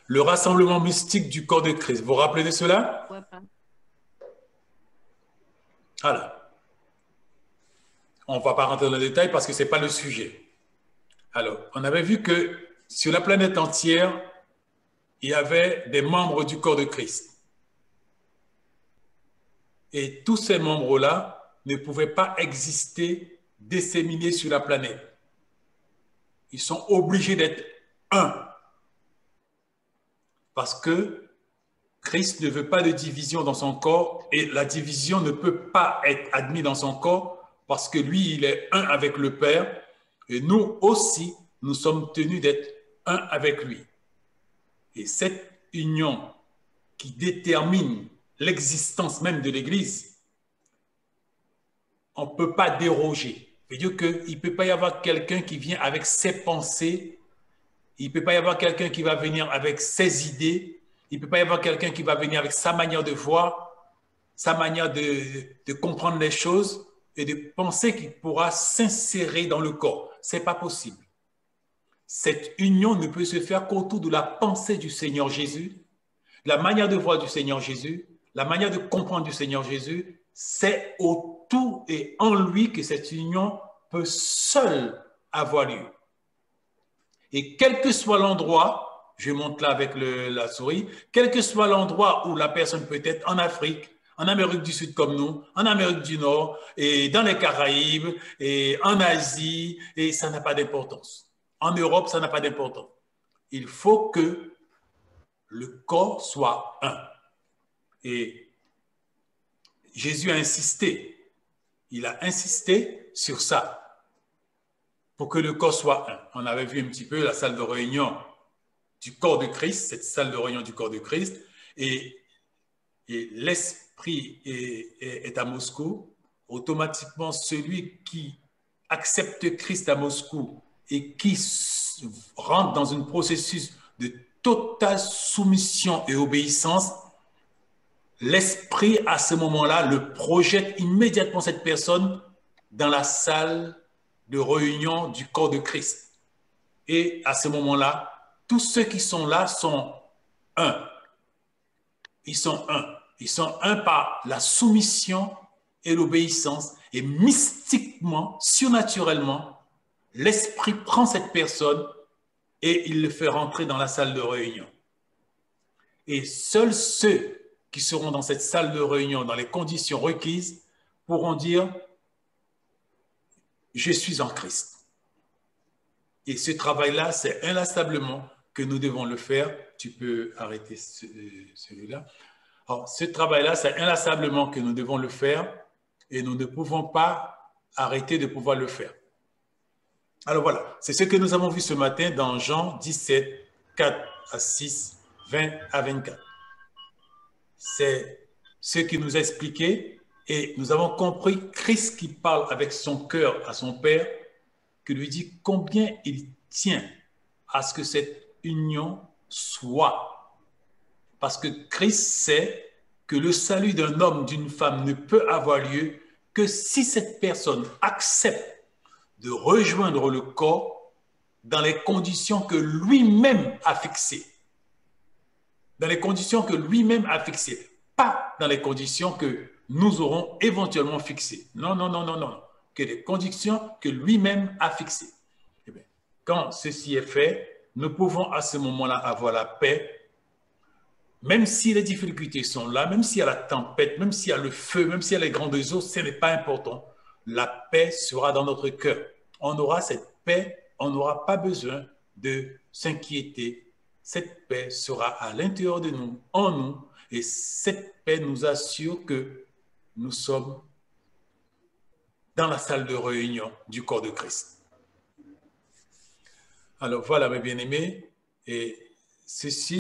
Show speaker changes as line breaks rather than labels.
Le rassemblement mystique du corps de Christ. Vous vous rappelez de cela?
Ouais, pas.
Voilà. On ne va pas rentrer dans les détails parce que ce n'est pas le sujet. Alors, on avait vu que sur la planète entière, il y avait des membres du corps de Christ. Et tous ces membres-là ne pouvaient pas exister disséminés sur la planète. Ils sont obligés d'être un. Parce que Christ ne veut pas de division dans son corps et la division ne peut pas être admise dans son corps parce que lui, il est un avec le Père et nous aussi, nous sommes tenus d'être un avec lui. Et cette union qui détermine l'existence même de l'Église, on ne peut pas déroger. C'est-à-dire qu'il ne peut pas y avoir quelqu'un qui vient avec ses pensées, il ne peut pas y avoir quelqu'un qui va venir avec ses idées, il ne peut pas y avoir quelqu'un qui va venir avec sa manière de voir, sa manière de comprendre les choses et de penser qu'il pourra s'insérer dans le corps. Ce n'est pas possible. Cette union ne peut se faire qu'autour de la pensée du Seigneur Jésus, la manière de voir du Seigneur Jésus, la manière de comprendre du Seigneur Jésus. C'est autour et en lui que cette union peut seule avoir lieu. Et quel que soit l'endroit, je monte là avec la souris, quel que soit l'endroit où la personne peut être en Afrique, en Amérique du Sud comme nous, en Amérique du Nord, et dans les Caraïbes, et en Asie, et ça n'a pas d'importance. En Europe, ça n'a pas d'importance. Il faut que le corps soit un. Et Jésus a insisté. Il a insisté sur ça pour que le corps soit un. On avait vu un petit peu la salle de réunion du corps de Christ, cette salle de réunion du corps de Christ, et l'esprit est à Moscou. Automatiquement, celui qui accepte Christ à Moscou et qui rentre dans un processus de totale soumission et obéissance, l'esprit à ce moment-là le projette immédiatement cette personne dans la salle de réunion du corps de Christ. Et à ce moment-là, tous ceux qui sont là sont un. Ils sont un. Ils sont un par la soumission et l'obéissance. Et mystiquement, surnaturellement, l'esprit prend cette personne et il le fait rentrer dans la salle de réunion. Et seuls ceux qui seront dans cette salle de réunion, dans les conditions requises, pourront dire « Je suis en Christ ». Et ce travail-là, c'est inlassablement que nous devons le faire. Tu peux arrêter celui-là. Alors, ce travail-là, c'est inlassablement que nous devons le faire et nous ne pouvons pas arrêter de pouvoir le faire. Alors voilà, c'est ce que nous avons vu ce matin dans Jean 17, 4 à 6, 20 à 24. C'est ce qui nous a expliqué et nous avons compris Christ qui parle avec son cœur à son Père, qui lui dit combien il tient à ce que cette union soit. Parce que Christ sait que le salut d'un homme, d'une femme ne peut avoir lieu que si cette personne accepte de rejoindre le corps dans les conditions que lui-même a fixées. Dans les conditions que lui-même a fixées. Pas dans les conditions que nous aurons éventuellement fixées. Non, non, non, non, non. Que les conditions que lui-même a fixées. Eh bien, quand ceci est fait, nous pouvons à ce moment-là avoir la paix. Même si les difficultés sont là, même s'il y a la tempête, même s'il y a le feu, même s'il y a les grandes eaux, ce n'est pas important. La paix sera dans notre cœur. On aura cette paix, on n'aura pas besoin de s'inquiéter. Cette paix sera à l'intérieur de nous, en nous, et cette paix nous assure que nous sommes dans la salle de réunion du corps de Christ. Alors voilà, mes bien-aimés, et ceci